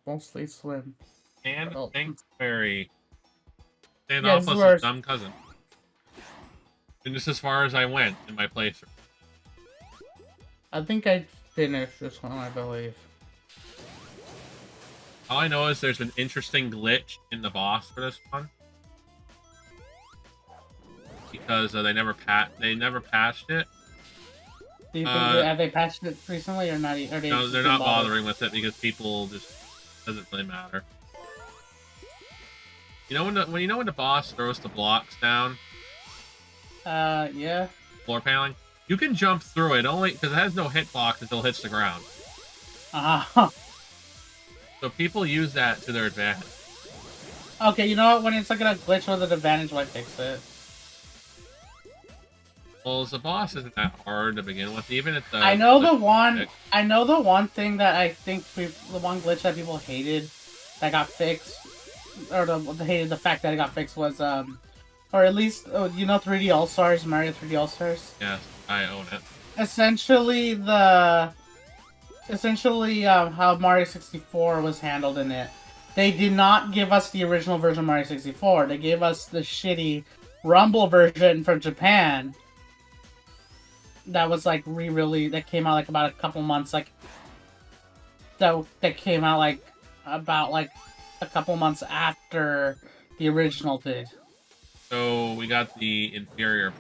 mostly swim. And Well, Sanctuary. yeah, this is Standoff where his dumb cousin. And just as far as I went in my playthrough. I think I finished this one, I believe. All I know is there's an interesting glitch in the boss for this one. Because they never patched it. Do you think have they patched it recently or not? Or No, they're not bothering with it because people just doesn't really matter. You know when the boss throws the blocks down? Yeah. Floor paneling. You can jump through it only because it has no hitbox until it hits the ground. So people use that to their advantage. Okay, you know what? When it's like a glitch with an advantage, why fix it? Well, the boss isn't that hard to begin with, even at the. I know the one thing that I think the one glitch that people hated that got fixed, or they hated the fact that it got fixed was or at least you know 3D All Stars, Mario 3D All Stars. Yes, I own it. Essentially, how Mario 64 was handled in it. They did not give us the original version of Mario 64. They gave us the shitty Rumble version from Japan. That was like that came out like about a couple months that came out like about like a couple months after the original did. So we got the inferior.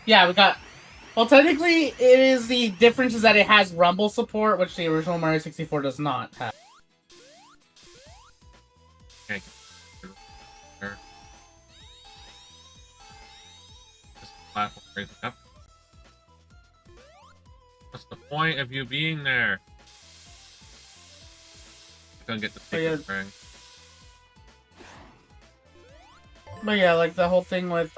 Yeah, we got. Well, technically, it is the difference is that it has Rumble support, which the original Mario 64 does not have. Okay. Platform raising up. What's the point of you being there? I'm gonna get the secret ring. But yeah, like the whole thing with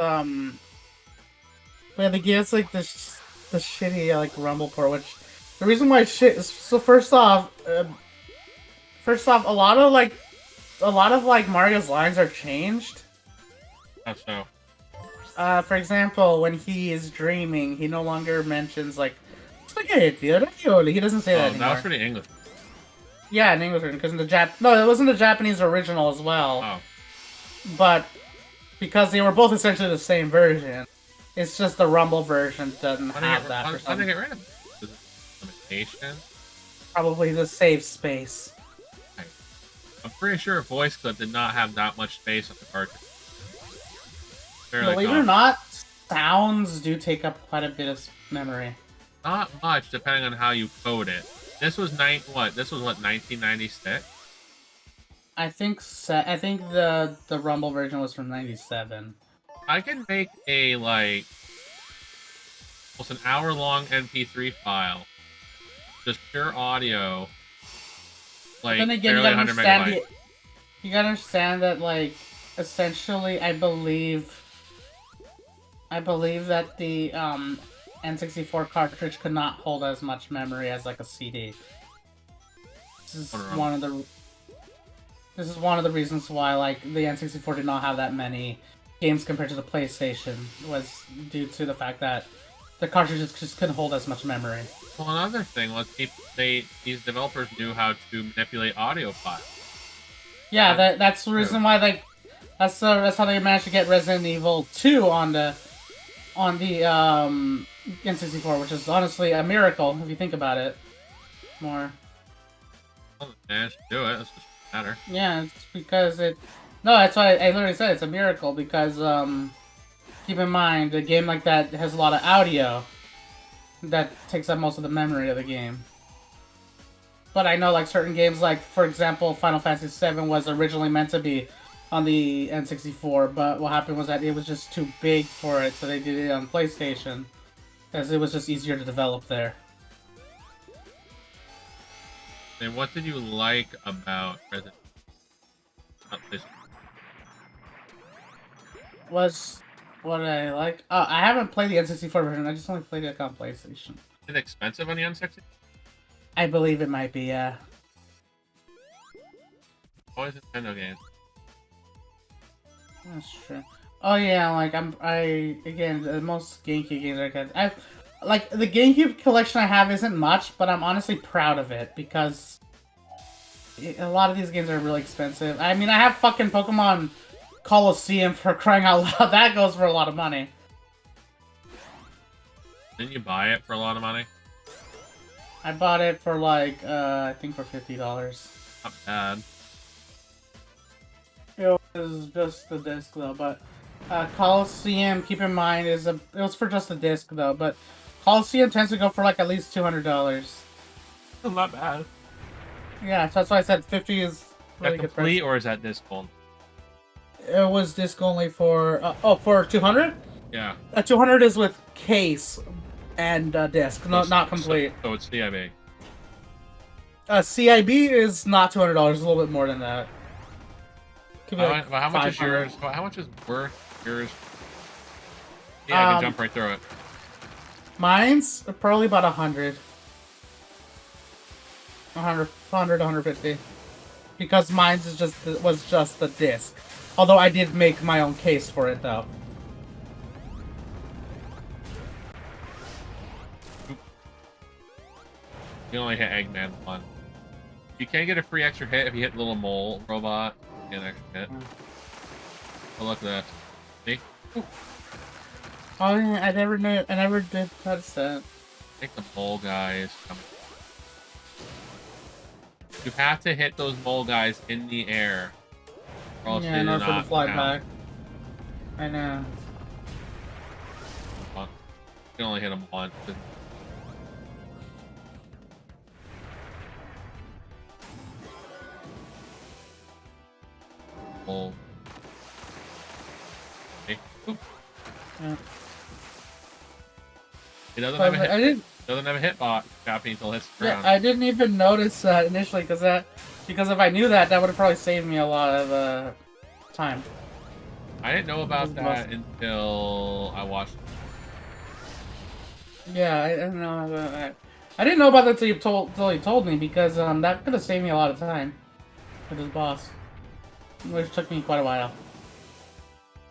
they give us like the shitty like Rumble port, which the reason why shit is so first off, a lot of Mario's lines are changed. How so? For example, when he is dreaming, he no longer mentions like spaghetti. He doesn't say that anymore. That was for the English. Yeah, in English version, because in the no, it wasn't the Japanese original as well. Oh. But because they were both essentially the same version, it's just the Rumble version doesn't have that. How did they get rid of it? Is it limitation? Probably the save space. Okay. I'm pretty sure Voice Clip did not have that much space on the cartridge. Believe it or not, sounds do take up quite a bit of memory. Not much, depending on how you code it. This was This was what 1996. I think the Rumble version was from 97. I can make a almost an hour-long MP3 file, just pure audio. Like, then again, you gotta understand that like essentially, I believe that the N64 cartridge could not hold as much memory as like a CD. This is one of the reasons why like the N64 did not have that many games compared to the PlayStation, was due to the fact that the cartridges just couldn't hold as much memory. Well, another thing was these developers knew how to manipulate audio files. Yeah, that's the reason why that's how they managed to get Resident Evil 2 on the N64, which is honestly a miracle if you think about it more. Well, they managed to do it. It's just matter. Yeah, it's because it. No, that's why I literally said it's a miracle because keep in mind a game like that has a lot of audio that takes up most of the memory of the game. But I know like certain games, like for example, Final Fantasy VII was originally meant to be on the N64, but what happened was that it was just too big for it, so they did it on PlayStation, as it was just easier to develop there. And what did you like about Resident Evil? Was what I like? Oh, I haven't played the N64 version. I just only played it on PlayStation. Is it expensive on the N64? I believe it might be, yeah. Always Nintendo games. That's true. Oh yeah, like again, the most GameCube games I got. Like the GameCube collection I have isn't much, but I'm honestly proud of it because A lot of these games are really expensive. I mean, I have fucking Pokemon Coliseum for crying out loud. That goes for a lot of money. Didn't you buy it for a lot of money? I bought it for like, I think for $50. Not bad. It was just the disc though, but Coliseum, keep in mind, it was for just the disc though, but Coliseum tends to go for like at least $200. Not bad. Yeah, so that's why I said 50 is really good complete, price. or is that disc only? It was disc only for for 200. Yeah. 200 is with case and disc, not complete. So it's CIB. CIB is not $200. A little bit more than that. Could be like how much is 500. yours? How much is worth yours? Yeah, I can jump right through it. Mine's probably about 100. 100, 150. Because mine's was just the disc. Although I did make my own case for it though. You only hit Eggman once. You can't get a free extra hit if you hit the little mole robot. Get an extra hit. Oh, look at that. See? Oh yeah, I never knew. I never did touch that. I think the mole guy is coming. You have to hit those mole guys in the air. Or else Yeah, in order for them to fly back. I know. You can only hit them once. Mole. Okay. Oop. Yeah. It doesn't have a hit. I didn't. Doesn't have a hitbox. Capping until it hits the ground. Yeah, I didn't even notice that initially because if I knew that, that would have probably saved me a lot of time. I didn't know about that until I watched. Yeah, I didn't know about that. I didn't know about that until you told me because that could have saved me a lot of time with this boss, which took me quite a while.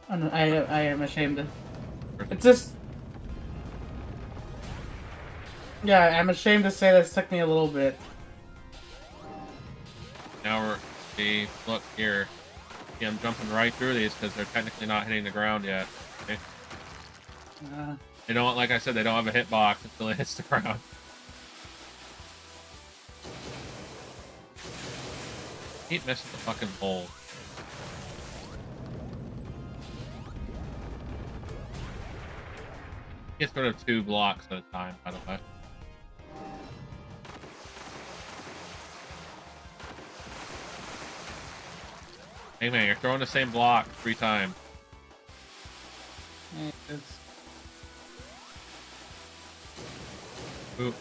And I am ashamed of. It's just. Yeah, I'm ashamed to say this took me a little bit. Now look here. See, I'm jumping right through these because they're technically not hitting the ground yet. Okay? They don't, like I said, they don't have a hitbox until it hits the ground. Keep missing the fucking hole. He gets rid of 2 blocks at a time, by the way. Hey man, you're throwing the same block 3 times. Oop.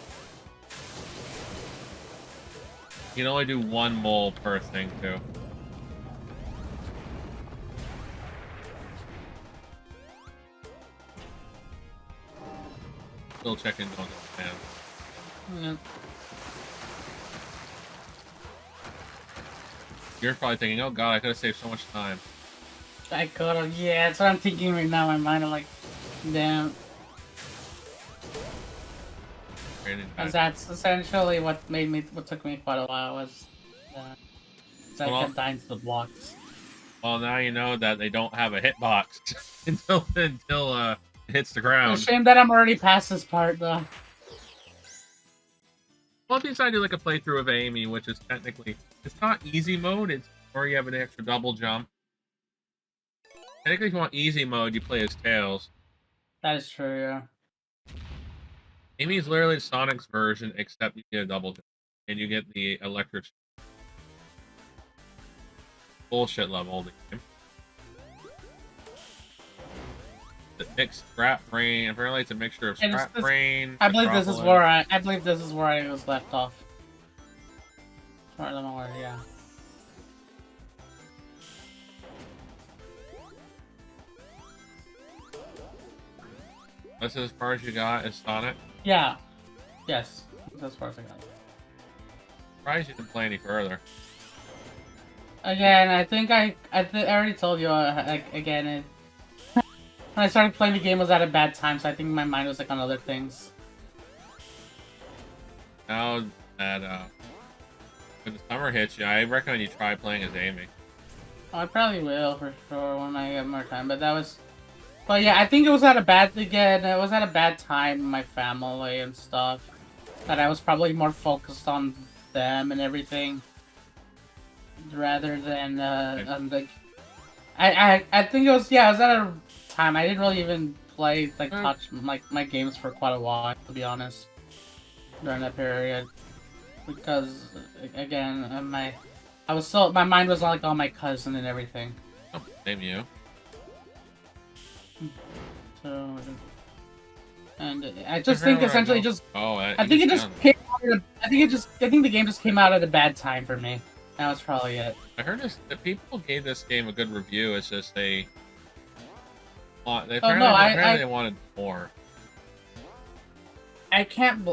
You can only do 1 mole per thing, too. Still checking on the man. Yeah. You're probably thinking, oh god, I could have saved so much time. I could have. Yeah, that's what I'm thinking right now. In my mind, I'm like, damn. Because that's essentially what took me quite a while was I kept dying to the blocks. Well, now you know that they don't have a hitbox until it hits the ground. It's a shame that I'm already past this part, though. Well, if you decide to do like a playthrough of Amy, which is technically, it's not easy mode, it's where you have an extra double jump. Technically, if you want easy mode, you play as Tails. That is true, yeah. Amy is literally Sonic's version, except you get a double jump, and you get the electric bullshit level of the game. The mixed Scrap Brain. Apparently, it's a mixture of Scrap Brain. I believe this is where I was left off. As far as I'm aware, yeah. That's as far as you got as Sonic? Yeah. Yes. That's as far as I got. Surprised you didn't play any further. Again, I think I already told you, again, when I started playing the game was at a bad time, so I think my mind was like on other things. Now that when the summer hits you, I recommend you try playing as Amy. I probably will for sure when I get more time. But that was, but yeah, I think it was at a bad again. It was at a bad time in my family and stuff. That I was probably more focused on them and everything, rather than on the. I think it was, yeah. It was at a time I didn't really even play like touch like my games for quite a while, to be honest, during that period, because again I was so, my mind was like on my cousin and everything. Oh, same you. So, and I just think essentially just. Oh, I think it just came out at a, I think the game just came out at a bad time for me. That was probably it. I heard that people gave this game a good review. It's just they apparently, apparently they wanted more. I can't.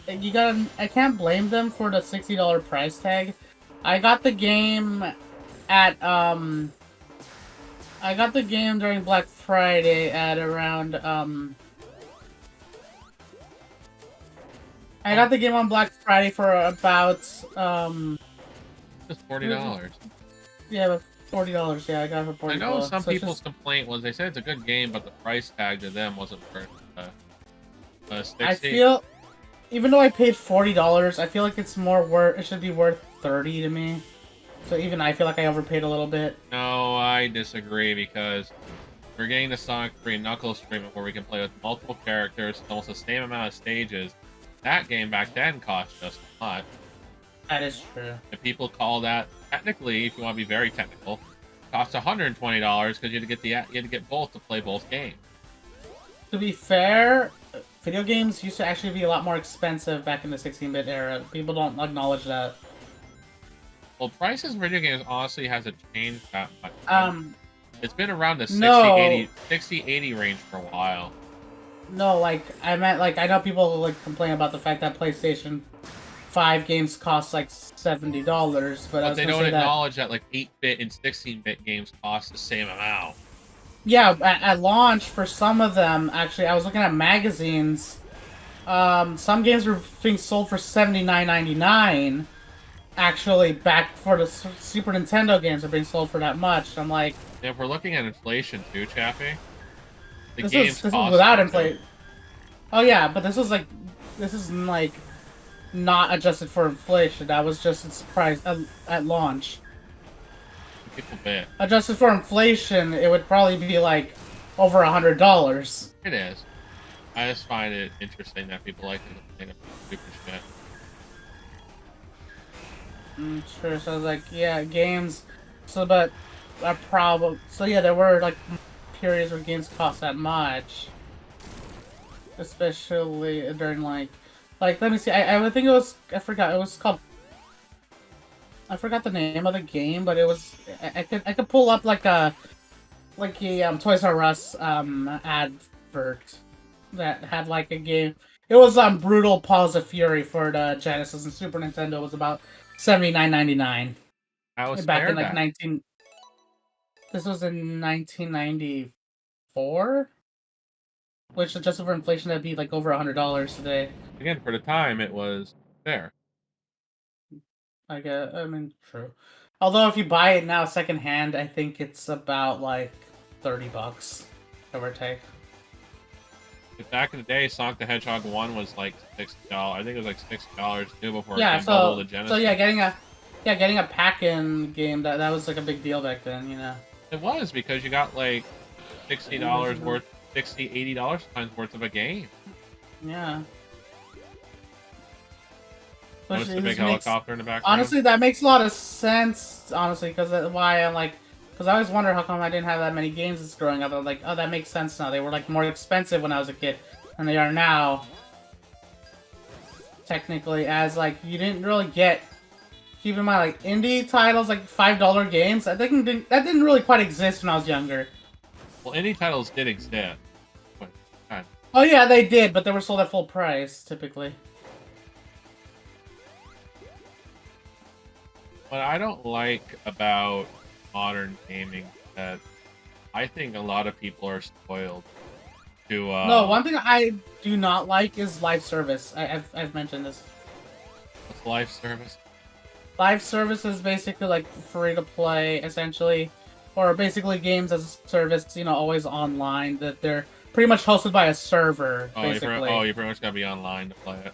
I can't blame them for the $60 price tag. I got the game at I got the game during Black Friday at around I got the game on Black Friday for about Just $40. Yeah, but $40. Yeah, I got it for $40. I know some people's complaint was they said it's a good game, but the price tag to them wasn't worth $60. I feel, even though I paid $40, I feel like it's more worth. It should be worth $30 to me. So even I feel like I overpaid a little bit. No, I disagree because we're getting the Sonic 3 Knuckles treatment where we can play with multiple characters, almost the same amount of stages. That game back then cost just a lot. That is true. And people call that, technically, if you want to be very technical, costs $120 because you had to get both to play both games. To be fair, video games used to actually be a lot more expensive back in the 16-bit era. People don't acknowledge that. Well, prices of video games honestly hasn't changed that much. It's been around the 60, 80 range for a while. No, like, I meant, like, I know people, like, complain about the fact that PlayStation 5 games cost, like, $70, but they don't acknowledge that, like, 8-bit and 16-bit games cost the same amount. Yeah, at launch, for some of them, actually, I was looking at magazines, some games were being sold for $79.99. Actually, back for the Super Nintendo games are being sold for that much. I'm like... Yeah, if we're looking at inflation, too, Chappie. This is without inflation. Oh, yeah, but this is, like... This is, like, not adjusted for inflation. That was just its price at launch. People bet. Adjusted for inflation, it would probably be, like, over $100. It is. I just find it interesting that people like to complain about stupid shit. Sure, so I was like, yeah, games, so, but a problem, so yeah, there were, like, periods where games cost that much, especially during, like, let me see, I think it was, I forgot, it was called, I forgot the name of the game, but it was, I could pull up, like a Toys R Us, advert that had, like, a game, it was, Brutal Paws of Fury for the Genesis and Super Nintendo. Was about $79.99. I was back in like 19. This was in 1994, which adjusted for inflation, that'd be like over $100 today. Again, for the time, it was fair. I mean, true. Although if you buy it now secondhand, I think it's about like $30, give or take. Back in the day, Sonic the Hedgehog 1 was like $60. I think it was like $60 too before it came to Genesis. So yeah, getting a pack-in game, that was like a big deal back then, you know. It was, because you got like $60 worth, $80 times worth of a game. Yeah. Notice the big helicopter in the background? Honestly, that makes a lot of sense, honestly, because why I'm like... Because I always wondered how come I didn't have that many games as growing up. I was like, oh, that makes sense now. They were, like, more expensive when I was a kid than they are now. Technically, as, like, you didn't really get... Keep in mind, like, indie titles, like, $5 games, I think that didn't really quite exist when I was younger. Well, indie titles did exist. Oh, yeah, they did, but they were sold at full price, typically. What I don't like about modern gaming that I think a lot of people are spoiled to no, one thing I do not like is live service. I've mentioned this. What's live service? Live service is basically like free to play, essentially, or basically games as a service. Always online. That they're pretty much hosted by a server, basically. You pretty much gotta be online to play it.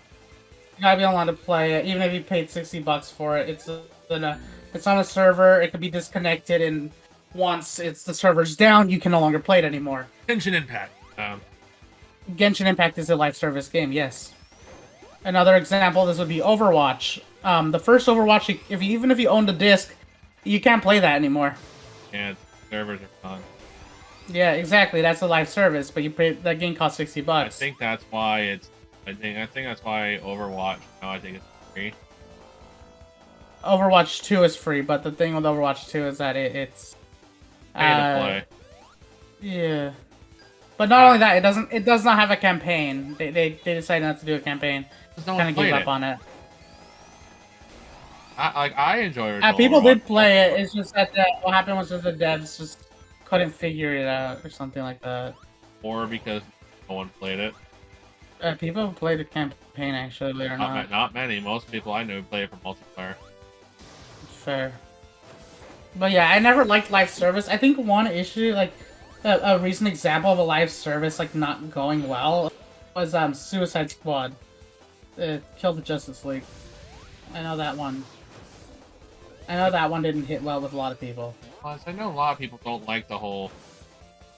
You gotta be online to play it, even if you paid $60 for it. It's on a server. It can be disconnected, and once the server's down, you can no longer play it anymore. Genshin Impact. Genshin Impact is a live service game. Yes. Another example, this would be Overwatch. The first Overwatch, even if you owned a disc, you can't play that anymore. Yeah, servers are fun. Yeah, exactly. That's a live service, but that game costs $60. I think that's why I think that's why Overwatch. No, I think it's free. Overwatch 2 is free, but the thing with Overwatch 2 is that it's pay to play. Yeah. But not only that, it does not have a campaign. They decided not to do a campaign. No kind of gave up on it. I enjoy it. People did play it. It's just that what happened was that the devs just couldn't figure it out or something like that. Or because no one played it. People played the campaign actually, believe it or not. Not many. Most people I know play it for multiplayer. Fair. But yeah, I never liked live service. I think one issue, like a recent example of a live service like not going well, was Suicide Squad. It killed the Justice League. I know that one. I know that one didn't hit well with a lot of people. Plus, I know a lot of people don't like the whole.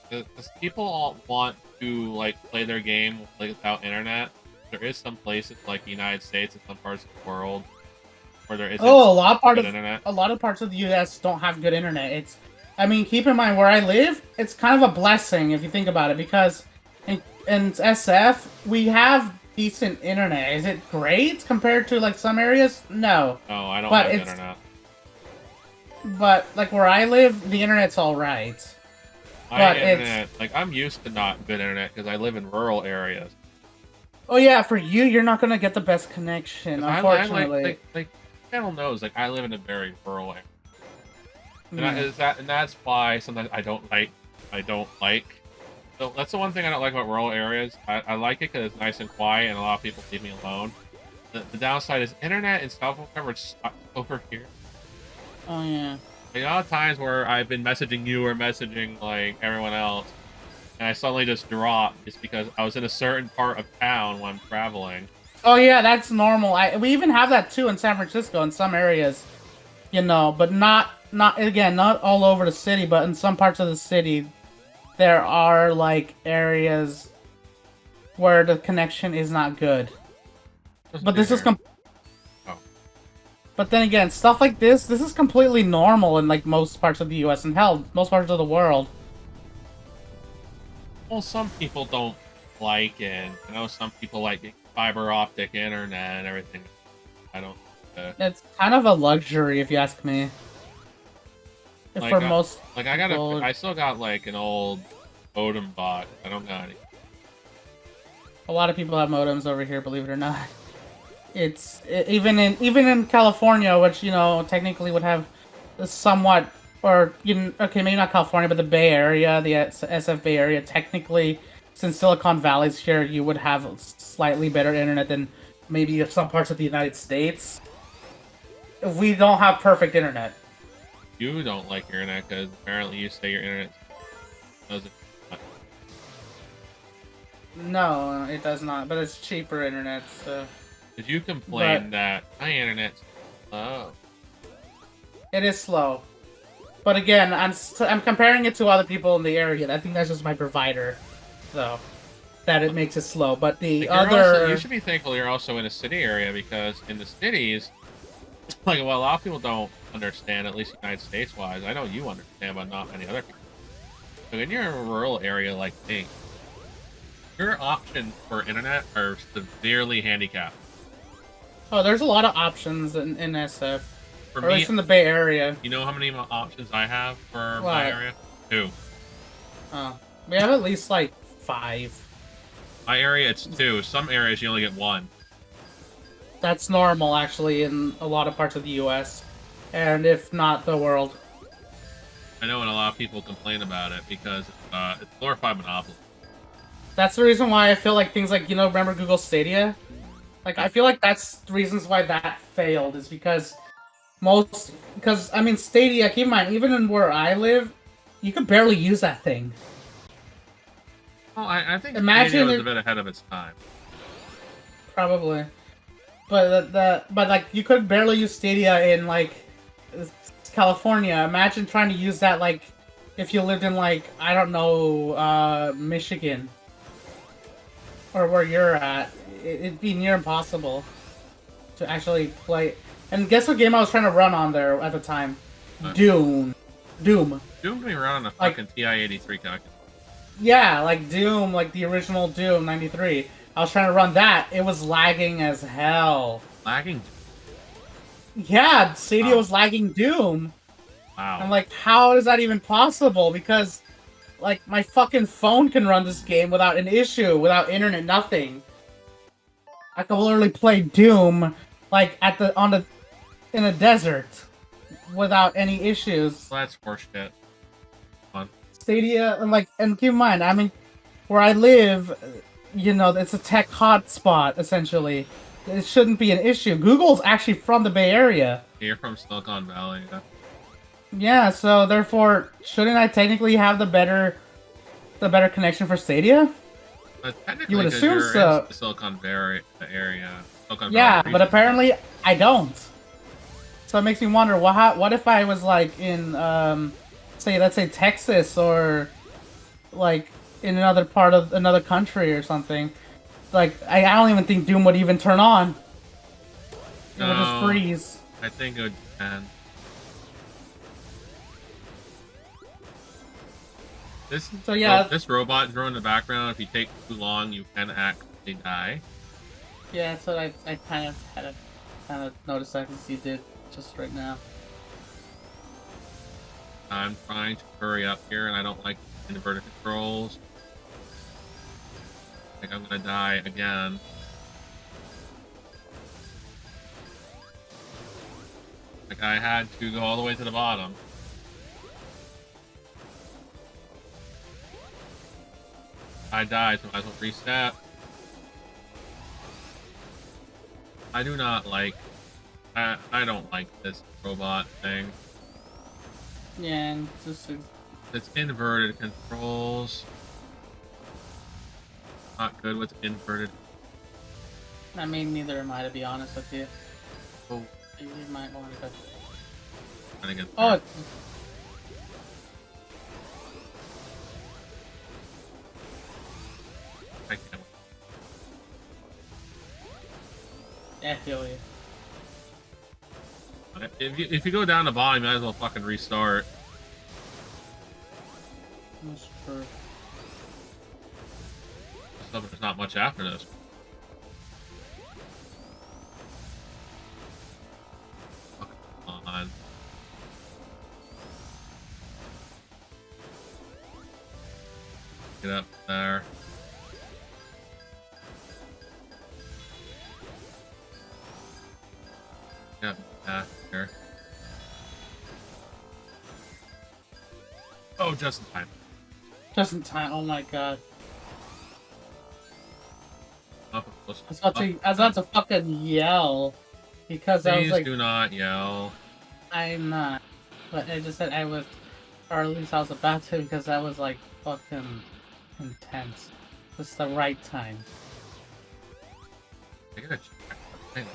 Because people all want to like play their game without internet. There is some places like the United States and some parts of the world where there isn't. A lot of internet. A lot of parts of the U.S. don't have good internet. I mean, keep in mind where I live. It's kind of a blessing if you think about it, because in SF we have decent internet. Is it great compared to like some areas? No. No, I don't have internet. But like where I live, the internet's all right. My internet, like I'm used to not good internet because I live in rural areas. Oh yeah, for you're not gonna get the best connection, unfortunately. Like channel knows, like I live in a very rural area, and that's why sometimes I don't like. So that's the one thing I don't like about rural areas. I like it because it's nice and quiet, and a lot of people leave me alone. The downside is internet and cell phone coverage over here. Oh yeah. Like, a lot of times where I've been messaging you or messaging like everyone else, and I suddenly just drop just because I was in a certain part of town when I'm traveling. Oh yeah, that's normal. We even have that too in San Francisco in some areas, but not all over the city, but in some parts of the city, there are like areas where the connection is not good. But this is But then again, stuff like this is completely normal in like most parts of the U.S. and hell, most parts of the world. Well, some people don't like it. I know some people like fiber optic internet and everything. I don't. It's kind of a luxury, if you ask me. I still got like an old modem box. I don't got any. A lot of people have modems over here, believe it or not. Even in California, which technically would have somewhat, or okay, maybe not California, but the Bay Area, the SF Bay Area. Technically, since Silicon Valley's here, you would have slightly better internet than maybe some parts of the United States. We don't have perfect internet. You don't like your internet because apparently you say your internet doesn't. No, it does not. But it's cheaper internet, so. Did you complain that my internet's slow? It is slow. But again, I'm comparing it to other people in the area. I think that's just my provider, though, that it makes it slow. But you should be thankful you're also in a city area, because in the cities, like, well, a lot of people don't understand, at least United States wise. I know you understand, but not many other people. So when you're in a rural area like me, your options for internet are severely handicapped. Oh, there's a lot of options in SF. For or me, at least in the Bay Area. You know how many options I have for my area? 2. Oh, we have at least like 5. My area, it's 2. Some areas you only get 1. That's normal, actually, in a lot of parts of the U.S. and if not the world. I know, and a lot of people complain about it because it's glorified monopoly. That's the reason why I feel like things like, remember Google Stadia? Like, I feel like that's the reasons why that failed, is because Most, because I mean, Stadia. Keep in mind, even in where I live, you could barely use that thing. Well, I think Stadia Imagine was a if bit ahead of its time. probably, but but like you could barely use Stadia in like California. Imagine trying to use that like if you lived in like I don't know Michigan or where you're at. It'd be near impossible to actually play. And guess what game I was trying to run on there at the time? Doom. Doom. Doom can be run on a Like- fucking TI-83 calculator. Yeah, like Doom, like the original Doom 93. I was trying to run that. It was lagging as hell. Lagging? Yeah, Stadia Wow. was lagging Doom. Wow. I'm like, how is that even possible? Because, like, my fucking phone can run this game without an issue, without internet, nothing. I can literally play Doom, like, in a desert, without any issues. Well, that's horseshit. Fun. Stadia, and keep in mind, I mean, where I live, you know, it's a tech hotspot, essentially. It shouldn't be an issue. Google's actually from the Bay Area. You're from Silicon Valley. Yeah. Yeah, so therefore, shouldn't I technically have the better connection for Stadia? But technically, You would 'cause assume you're so. in the Silicon Valley area. Silicon Yeah, Valley but region. apparently I don't. So it makes me wonder, what if I was like in, let's say Texas or like in another part of another country or something. Like, I don't even think Doom would even turn on. It would just No. freeze. I think it would depend. So yeah, this robot drone in the background, if you take too long, you can actually die. yeah, that's what I kind of had to kind of notice that because you did just right now. I'm trying to hurry up here, and I don't like inverted controls. Like I'm gonna die again. Like I had to go all the way to the bottom. I died, so I might as well reset. I do not like... I don't like this robot thing. Yeah, and just It's inverted controls. Not good with inverted... I mean, neither am I, to be honest with you. Oh, You might want to go. trying to get Oh, there. I can't. I feel you. If you go down the bottom, you might as well fucking restart. That's true. So there's not much after this. Come on. Get up there. Get back here. Oh, just in time. Just in time. Oh my god. Up, close, I was about to fucking yell because I was Please like, do not yell. I'm not. But I just said I was, or at least I was about to because that was like fucking intense. Just the right time. I gotta check.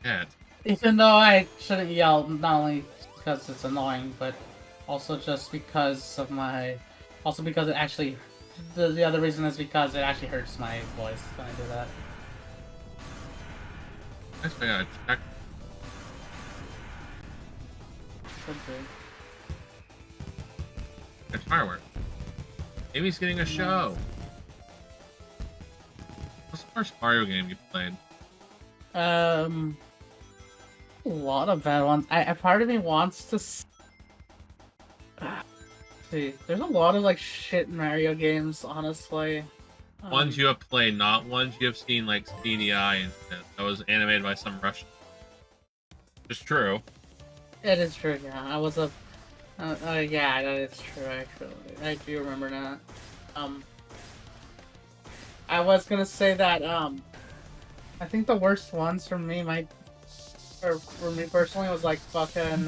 Yeah. Even though I shouldn't yell, not only because it's annoying, but also just because of my, also because it actually, the other reason is because it actually hurts my voice when I do that. I guess I gotta check. Should be. It's firework. Maybe he's getting a show. What's the first Mario game you played? A lot of bad ones. I part of me wants to see. There's a lot of like shit Mario games, honestly. Ones you have played, not ones you have seen like CDI and shit. That was animated by some Russian. It's true. It is true. Yeah, I was a. Yeah, that is true. Actually, I do remember that. I was gonna say that. I think the worst ones for me might for me personally, was like fucking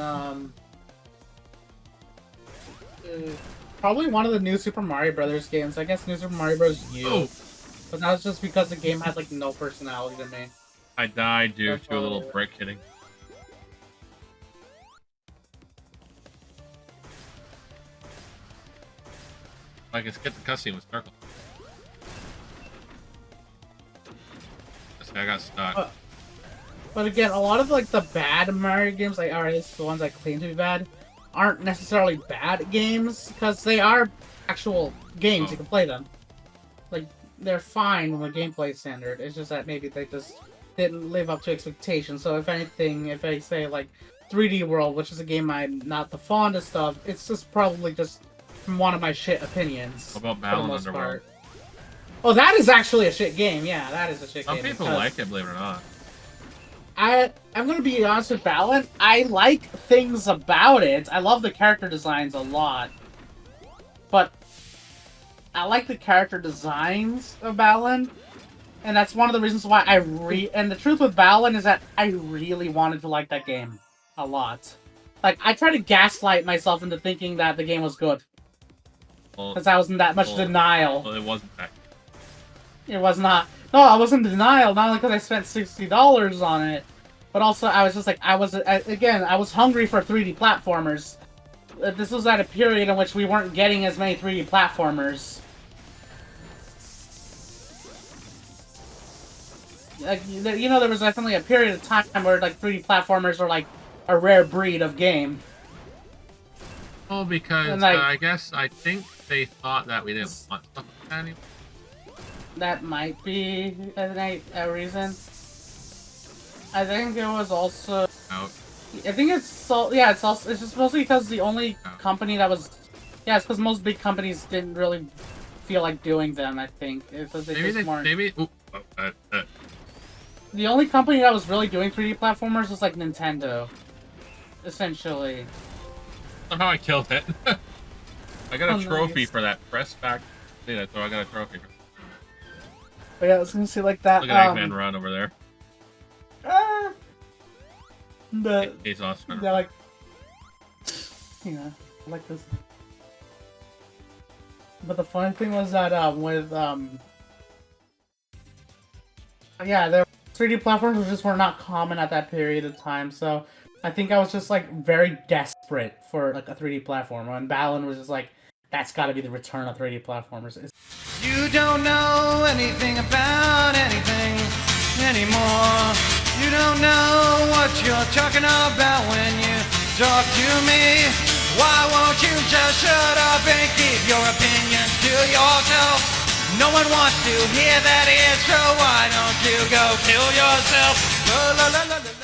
probably one of the new Super Mario Brothers games. I guess New Super Mario Bros. U. Oh. But that was just because the game had like no personality to me. I died due That's to a little probably it. brick hitting. I can skip the cutscene with circle. I got stuck. But again, a lot of like the bad Mario games, like or at least the ones I claim to be bad, aren't necessarily bad games because they are actual games. You can play them. Like they're fine from a gameplay standard. It's just that maybe they just didn't live up to expectations. So if anything, if I say like 3D World, which is a game I'm not the fondest of, it's just probably just one of my shit opinions. What about for Battle the most Underworld? part. Oh, that is actually a shit game. Yeah, that is a shit Some game. people like it, believe it or not. I'm gonna be honest with Balan. I like things about it. I love the character designs a lot. But I like the character designs of Balan. And that's one of the reasons why and the truth with Balan is that I really wanted to like that game a lot. Like, I tried to gaslight myself into thinking that the game was good. Because I was in that much denial. Well, it wasn't that. It was not. No, I was in denial, not only because I spent $60 on it, but also I was just like, I was hungry for 3D platformers. This was at a period in which we weren't getting as many 3D platformers. Like, you know, there was definitely a period of time where, like, 3D platformers were, like, a rare breed of game. Oh, because like, I think they thought that we didn't want stuff like that anymore. That might be a reason. I think it was also. Out. I think it's it's just mostly because the only company that was. Yeah, it's because most big companies didn't really feel like doing them. I think the only company that was really doing 3D platformers was like Nintendo, essentially. Somehow I killed it. I got a trophy nice. for that. Press back. See that? So I got a trophy. But yeah, I was gonna say like that. Look at Eggman run over there. He's awesome. Yeah, like. Yeah, I like this. But the funny thing was that yeah, the 3D platforms were not common at that period of time, so I think I was just like very desperate for like a 3D platformer, and Balan was just like, that's got to be the return of 3D platformers. You don't know anything about anything anymore. You don't know what you're talking about when you talk to me. Why won't you just shut up and keep your opinions to yourself? No one wants to hear that answer. Why don't you go kill yourself? La, la, la, la, la.